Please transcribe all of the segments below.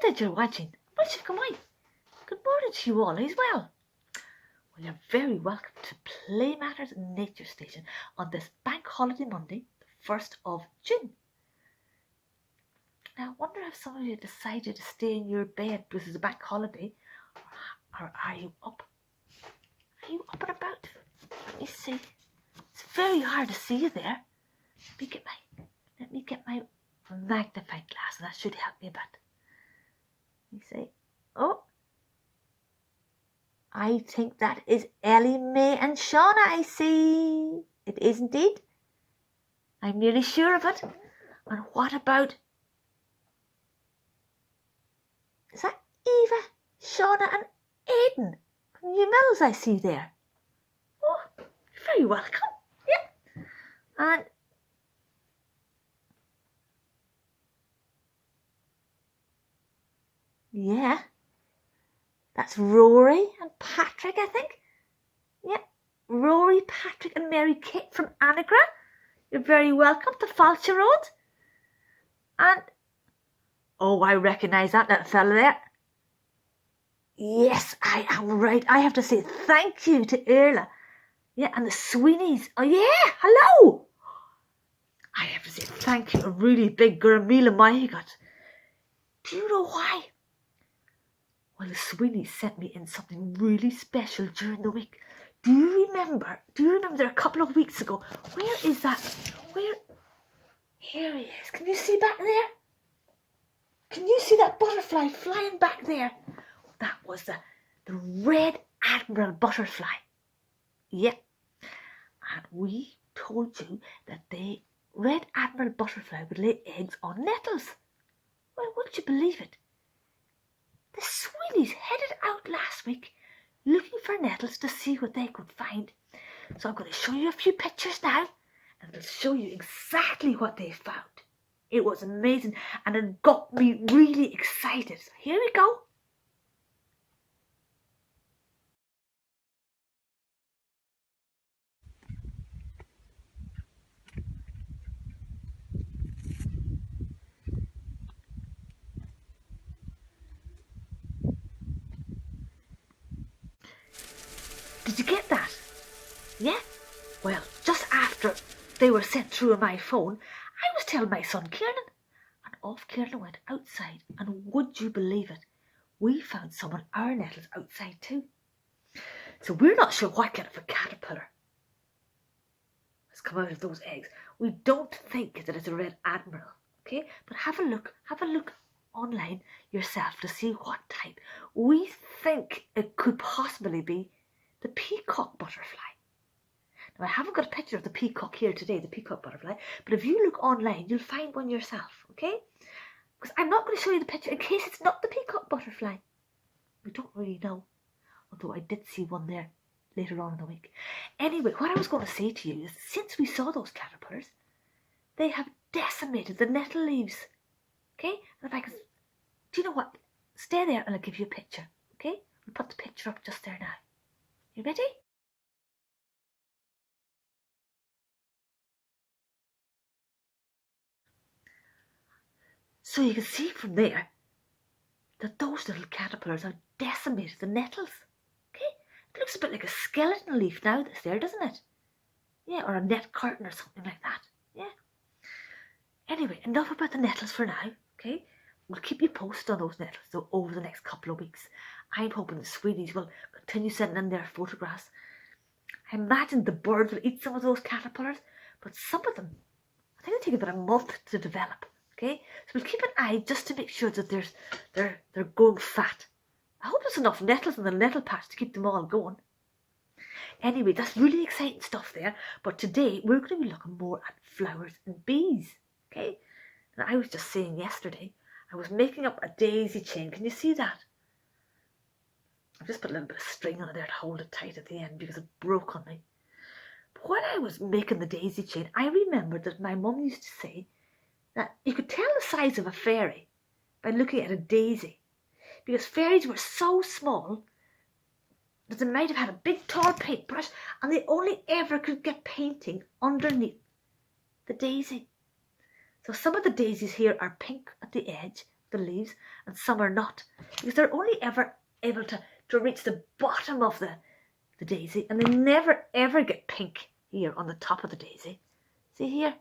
that you're watching. Well, come on. Good morning to you all as well. Well, you're very welcome to Play Matters Nature Station on this Bank Holiday Monday, the 1st of June. Now, I wonder if some of you decided to stay in your bed because it's a bank holiday, or are you up? Are you up and about? Let me see. It's very hard to see you there. Let me get my magnifying glass, and that should help me a bit. Let me see. Oh, I think that is Ellie, May and Shauna, I see. It is indeed. I'm nearly sure of it. And what about... Is that Eva, Shauna and Aidan from New Mills I see there? Oh, you're very welcome. Yeah. And... yeah. That's Rory and Patrick, I think. Yeah. Rory, Patrick and Mary Kate from Anagra. You're very welcome to Falcher Road. And... oh, I recognise that little fella there. Yes, I am right. I have to say thank you to Erla. Yeah, and the Sweeneys. Oh, yeah, hello. I have to say thank you. A really big Gurmila my got. Do you know why? Well, the Sweeneys sent me in something really special during the week. Do you remember there a couple of weeks ago? Where is that? Where? Here he is. Can you see back there? Can you see that butterfly flying back there? That was the Red Admiral butterfly. Yep. And we told you that the Red Admiral butterfly would lay eggs on nettles. Well, wouldn't you believe it? The Sweeneys headed out last week looking for nettles to see what they could find. So I'm going to show you a few pictures now, and it'll show you exactly what they found. It was amazing, and it got me really excited. So here we go. Did you get that? Yeah? Well, just after they were sent through on my phone, I was telling my son Kieran, and off Kieran went outside, and would you believe it? We found some of our nettles outside too. So we're not sure what kind of a caterpillar has come out of those eggs. We don't think that it's a Red Admiral, okay? But have a look online yourself to see what type. We think it could possibly be the peacock butterfly. Now, I haven't got a picture of the peacock here today, the peacock butterfly, but if you look online, you'll find one yourself, okay? Because I'm not going to show you the picture in case it's not the peacock butterfly. We don't really know, although I did see one there later on in the week. Anyway, what I was going to say to you is, since we saw those caterpillars, they have decimated the nettle leaves, okay? And if I can, do you know what? Stay there and I'll give you a picture, okay? We'll put the picture up just there now. You ready? So you can see from there that those little caterpillars have decimated the nettles. Okay? It looks a bit like a skeleton leaf now that's there, doesn't it? Yeah, or a net curtain or something like that. Yeah. Anyway, enough about the nettles for now. Okay? We'll keep you posted on those nettles though, over the next couple of weeks. I'm hoping the Swedish will continue sending in their photographs. I imagine the birds will eat some of those caterpillars, but some of them, I think they take about a month to develop. Okay, so we'll keep an eye just to make sure that they're going fat. I hope there's enough nettles in the nettle patch to keep them all going. Anyway, that's really exciting stuff there. But today we're going to be looking more at flowers and bees. Okay, and I was just saying yesterday, I was making up a daisy chain. Can you see that? I've just put a little bit of string on it there to hold it tight at the end because it broke on me. But when I was making the daisy chain, I remembered that my mum used to say that you could tell the size of a fairy by looking at a daisy, because fairies were so small that they might have had a big tall paintbrush and they only ever could get painting underneath the daisy. So some of the daisies here are pink at the edge, the leaves and some are not, because they're only ever able to reach the bottom of the daisy, and they never ever get pink here on the top of the daisy. See here?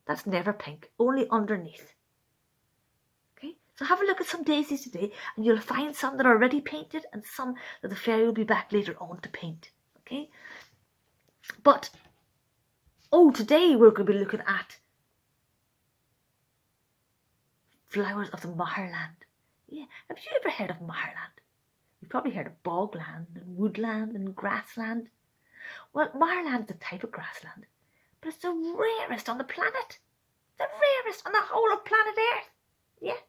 That's never pink, only underneath. Okay, so have a look at some daisies today and you'll find some that are already painted and some that the fairy will be back later on to paint. Okay, but today we're going to be looking at flowers of the Mahair land. Yeah, have you ever heard of Mahair land? You've probably heard of bogland and woodland and grassland. Well, Mahair land is a type of grassland, but it's the rarest on the planet. The rarest on the whole of planet Earth. Yeah.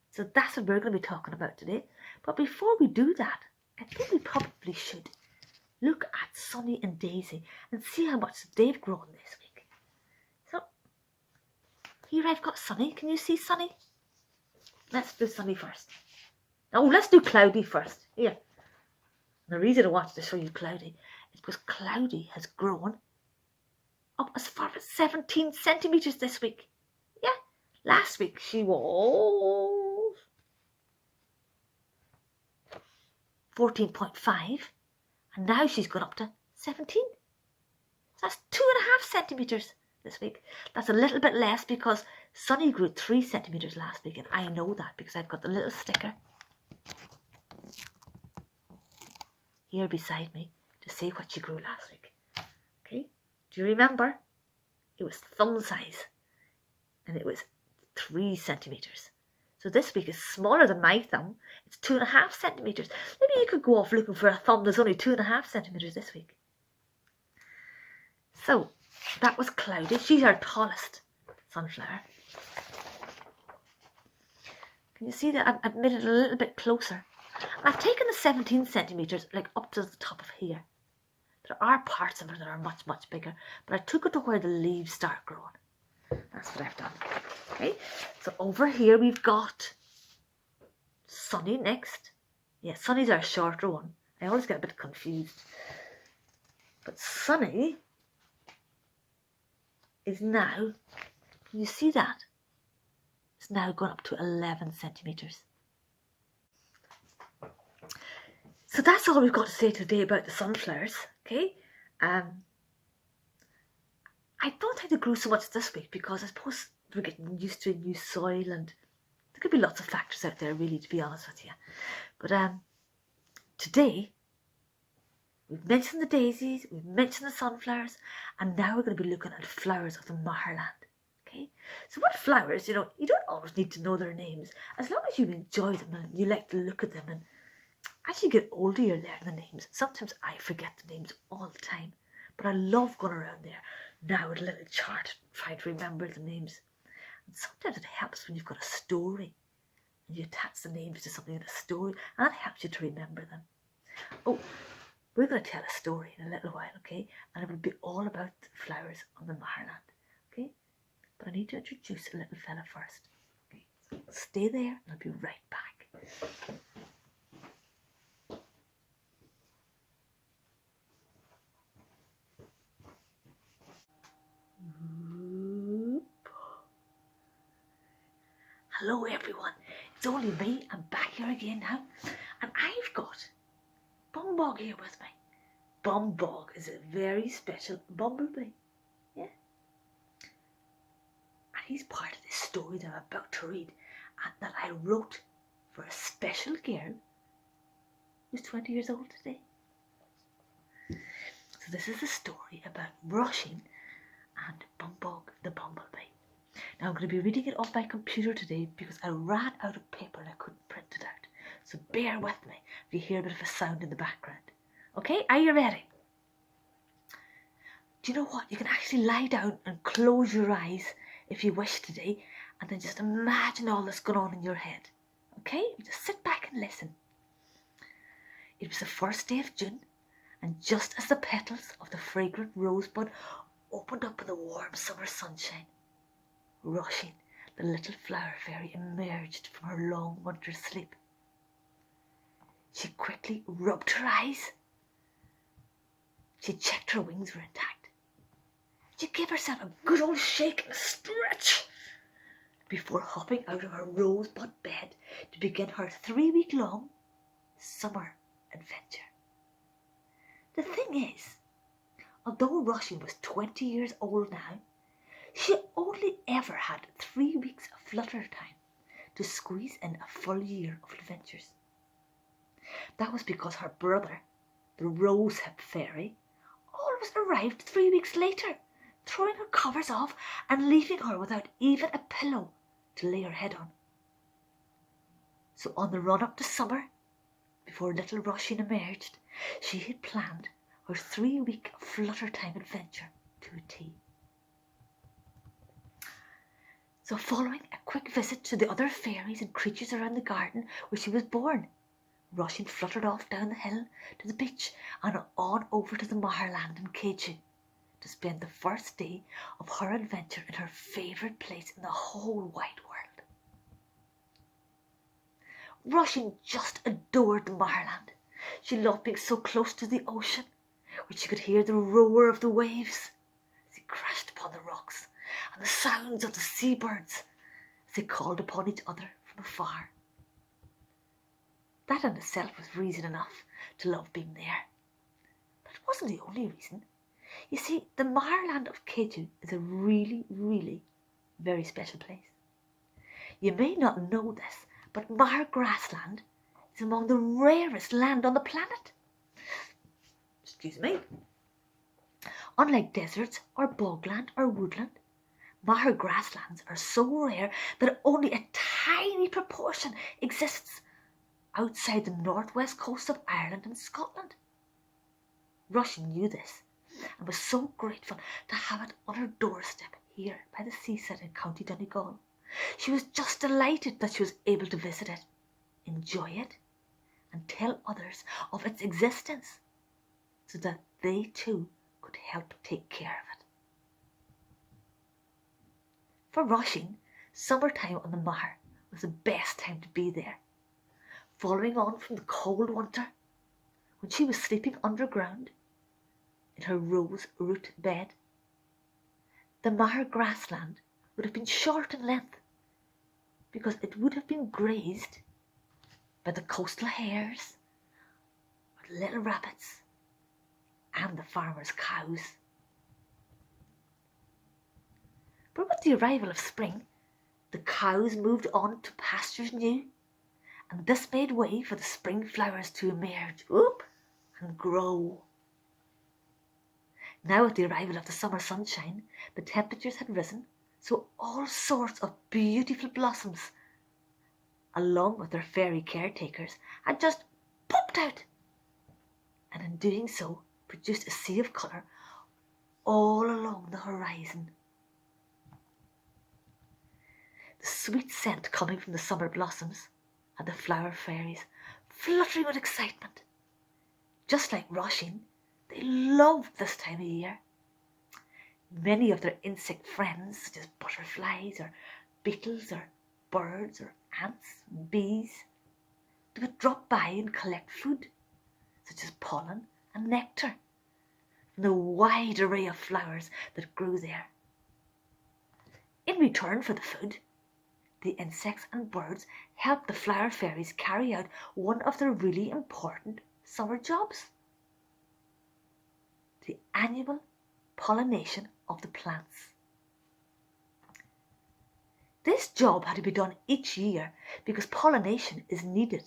So that's what we're going to be talking about today. But before we do that, I think we probably should look at Sunny and Daisy and see how much they've grown this week. So here I've got Sunny. Can you see Sunny? Let's do Sunny first. Oh, let's do Cloudy first. Here. And the reason I wanted to show you Cloudy is because Cloudy has grown up as far as 17 centimetres this week. Yeah. Last week she was 14.5 and now she's gone up to 17. So that's 2.5 centimetres this week. That's a little bit less because Sunny grew 3 centimetres last week, and I know that because I've got the little sticker here beside me to say what she grew last week. Okay, do you remember? It was thumb size and it was 3 centimetres. So this week is smaller than my thumb. It's 2.5 centimetres. Maybe you could go off looking for a thumb that's only 2.5 centimetres this week. So that was Cloudy. She's our tallest sunflower. Can you see that I've made it a little bit closer? I've taken the 17 centimetres like up to the top of here. There are parts of it that are much, much bigger, but I took it to where the leaves start growing. That's what I've done. Okay, so over here we've got Sunny next. Yeah, Sunny's our shorter one. I always get a bit confused. But Sunny is now, can you see that? It's now gone up to 11 centimetres. So that's all we've got to say today about the sunflowers, okay? I don't think they grew so much this week because I suppose we're getting used to a new soil and there could be lots of factors out there really, to be honest with you. But today, we've mentioned the daisies, we've mentioned the sunflowers, and now we're going to be looking at flowers of the Mahair land. Okay, so what flowers, you don't always need to know their names, as long as you enjoy them and you like to look at them. And as you get older, you learn the names. Sometimes I forget the names all the time, but I love going around there now with a little chart trying to remember the names. And sometimes it helps when you've got a story and you attach the names to something in a story, and that helps you to remember them. Oh, we're going to tell a story in a little while, okay? And it will be all about the flowers on the Mahair land, okay? But I need to introduce a little fella first. Okay, so stay there and I'll be right back. Hello everyone, it's only me. I'm back here again now, and I've got Bumbóg here with me. Bumbóg is a very special bumblebee, yeah? And he's part of this story that I'm about to read and that I wrote for a special girl who's 20 years old today. So this is a story about Róisin and Bumbóg the bumblebee. Now I'm going to be reading it off my computer today because I ran out of paper and I couldn't print it out. So bear with me if you hear a bit of a sound in the background. Okay, are you ready? Do you know what? You can actually lie down and close your eyes if you wish today, and then just imagine all that's going on in your head. Okay, just sit back and listen. It was the first day of June, and just as the petals of the fragrant rosebud opened up in the warm summer sunshine, Róisin, the little flower fairy, emerged from her long winter sleep. She quickly rubbed her eyes. She checked her wings were intact. She gave herself a good old shake and a stretch before hopping out of her rosebud bed to begin her 3-week-long summer adventure. The thing is, although Róisin was 20 years old now, she only ever had 3 weeks of flutter time to squeeze in a full year of adventures. That was because her brother, the rosehip fairy, always arrived 3 weeks later, throwing her covers off and leaving her without even a pillow to lay her head on. So on the run up to summer, before little Róisin emerged, she had planned her 3-week flutter time adventure to a T. So following a quick visit to the other fairies and creatures around the garden where she was born, Róisin fluttered off down the hill to the beach and on over to the Mahair land in Keju to spend the first day of her adventure in her favourite place in the whole wide world. Róisin just adored the Mahair land. She loved being so close to the ocean, where she could hear the roar of the waves as they crashed upon the rocks, and the sounds of the seabirds as they called upon each other from afar. That in itself was reason enough to love being there. But it wasn't the only reason. You see, the Mahair land of Keju is a really, really very special place. You may not know this, but Mahair grassland is among the rarest land on the planet. Excuse me. Unlike deserts or bogland or woodland, Mahair grasslands are so rare that only a tiny proportion exists outside the northwest coast of Ireland and Scotland. Róisin knew this and was so grateful to have it on her doorstep here by the seaside in County Donegal. She was just delighted that she was able to visit it, enjoy it, and tell others of its existence so that they too could help take care of it. For Róisin, summertime on the Mahair was the best time to be there, following on from the cold winter when she was sleeping underground in her rose root bed. The Mahair grassland would have been short in length because it would have been grazed by the coastal hares, or the little rabbits, and the farmers' cows. But with the arrival of spring, the cows moved on to pastures new, and this made way for the spring flowers to emerge, and grow. Now with the arrival of the summer sunshine, the temperatures had risen, so all sorts of beautiful blossoms, along with their fairy caretakers, had just popped out, and in doing so produced a sea of colour all along the horizon. The sweet scent coming from the summer blossoms and the flower fairies fluttering with excitement. Just like Róisin, they loved this time of year. Many of their insect friends, such as butterflies or beetles or birds or ants and bees, they would drop by and collect food, such as pollen and nectar, from the wide array of flowers that grew there. In return for the food, the insects and birds helped the flower fairies carry out one of their really important summer jobs: the annual pollination of the plants. This job had to be done each year because pollination is needed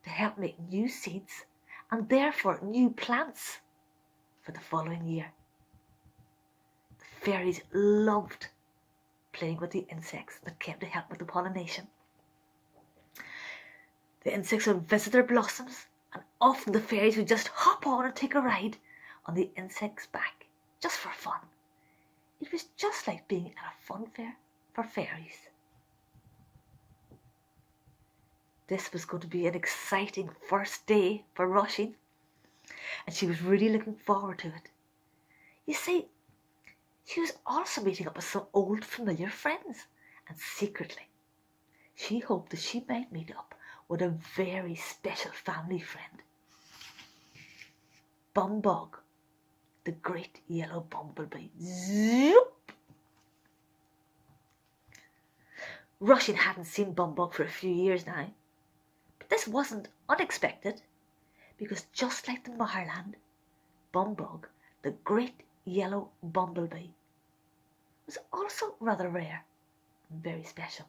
to help make new seeds and therefore new plants for the following year. The fairies loved playing with the insects that came to help with the pollination. The insects would visit their blossoms, and often the fairies would just hop on and take a ride on the insect's back, just for fun. It was just like being at a fun fair for fairies. This was going to be an exciting first day for Róisin, and she was really looking forward to it. You see, she was also meeting up with some old familiar friends, and secretly she hoped that she might meet up with a very special family friend, Bumbóg, the Great Yellow Bumblebee. Zoop! Róisin hadn't seen Bumbóg for a few years now, but this wasn't unexpected, because just like the Mahair, Bumbóg, the Great Yellow Bumblebee, was also rather rare and very special.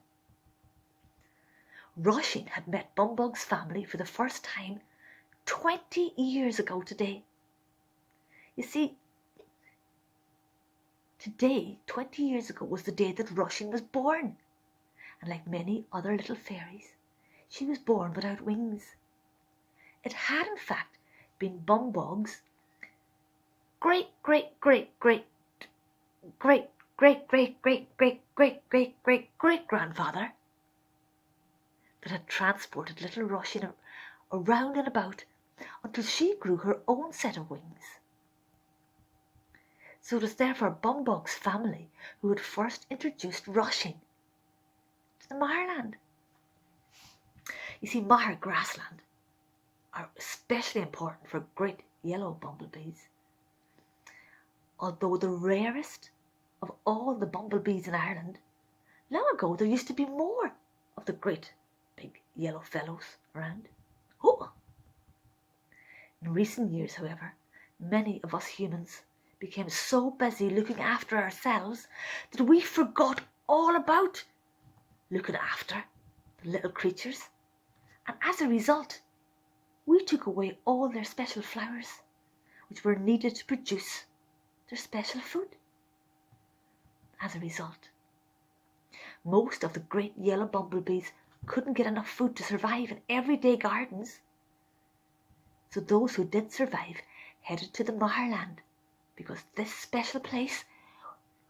Róisin had met Bumbóg's family for the first time 20 years ago today. You see, today, 20 years ago, was the day that Róisin was born. And like many other little fairies, she was born without wings. It had in fact been Bumbóg's great grandfather that had transported little Róisin around and about until she grew her own set of wings. So it was therefore Bumbóg's family who had first introduced Róisin to the Mahair. You see, Mahair grassland are especially important for great yellow bumblebees. Although the rarest of all the bumblebees in Ireland, long ago there used to be more of the great big yellow fellows around. Oh! In recent years, however, many of us humans became so busy looking after ourselves that we forgot all about looking after the little creatures, and as a result we took away all their special flowers which were needed to produce their special food. As a result, most of the great yellow bumblebees couldn't get enough food to survive in everyday gardens, so those who did survive headed to the Mahair, because this special place,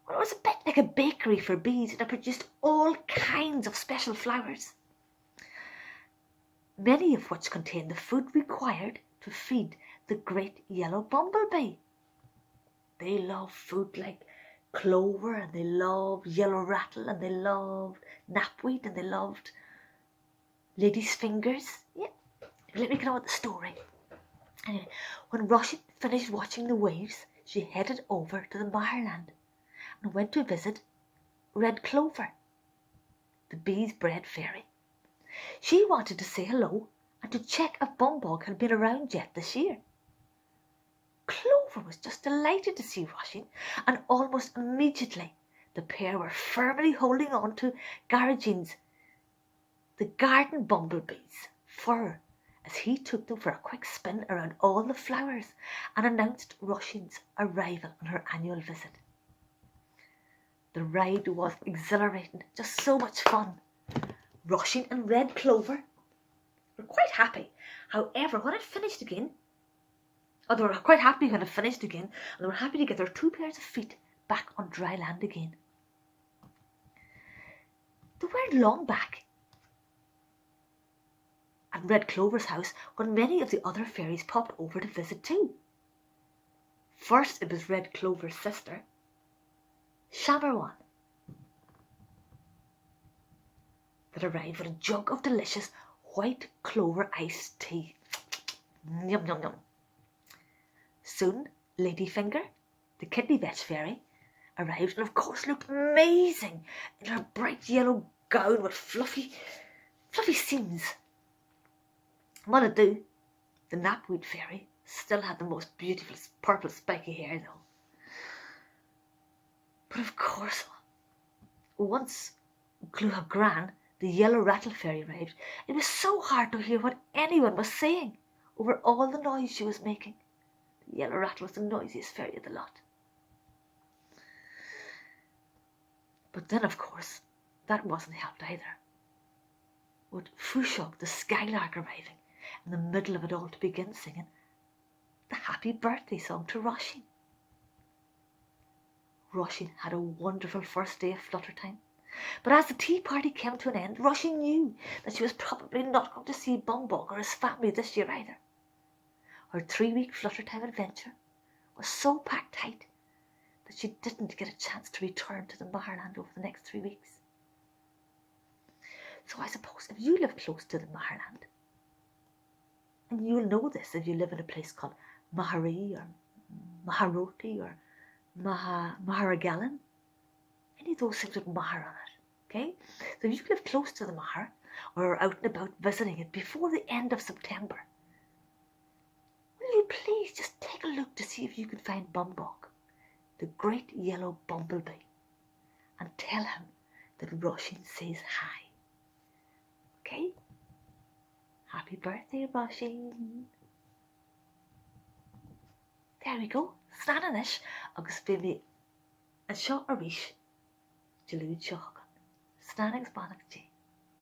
well, it was a bit like a bakery for bees, and it produced all kinds of special flowers, many of which contained the food required to feed the great yellow bumblebee. They loved food like clover, and they loved yellow rattle, and they loved knapweed, and they loved lady's fingers. Yeah, let me get on with the story. Anyway, when Róisin finished watching the waves, she headed over to the Mahair and went to visit Red Clover, the bees' bread fairy. She wanted to say hello and to check if Bumbóg had been around yet this year. Clover was just delighted to see Róisin, and almost immediately the pair were firmly holding on to Garajin's, the garden bumblebee's, fur as he took them for a quick spin around all the flowers and announced Róisin's arrival on her annual visit. The ride was exhilarating, just so much fun. Róisin and Red Clover were quite happy. However, when it finished again, they were quite happy when it finished again, and they were happy to get their 2 pairs of feet back on dry land again. They weren't long back at Red Clover's house when many of the other fairies popped over to visit too. First it was Red Clover's sister, Shamarwan, that arrived with a jug of delicious white clover iced tea. Yum yum yum. Soon Ladyfinger, the kidney vetch fairy, arrived and of course looked amazing in her bright yellow gown with fluffy seams. Monadoo, the knapweed fairy, still had the most beautiful purple spiky hair though. But of course, once Gluhagran, the yellow rattle fairy, arrived, it was so hard to hear what anyone was saying over all the noise she was making. The yellow rattle was the noisiest fairy of the lot. But then, of course, that wasn't helped either, with Fushog, the skylark, arriving in the middle of it all to begin singing the happy birthday song to Róisin. Róisin had a wonderful first day of flutter time, but as the tea party came to an end, Róisin knew that she was probably not going to see Bumbóg or his family this year either. Her 3-week flutter time adventure was so packed tight that she didn't get a chance to return to the Mahair over the next 3 weeks. So I suppose if you live close to the Mahair, and you'll know this if you live in a place called Mahair or Maharoti or Maharagallen, any of those things with Mahair on it, Okay? So if you live close to the Mahair or are out and about visiting it before the end of September, will you please just take a look to see if you can find Bumbóg, the Great Yellow Bumblebee, and tell him that Róisin says hi. Okay? Happy birthday, Róisin. There we go. Snananis agus bimmy and shot a rish. Jalud shock. Snanags banach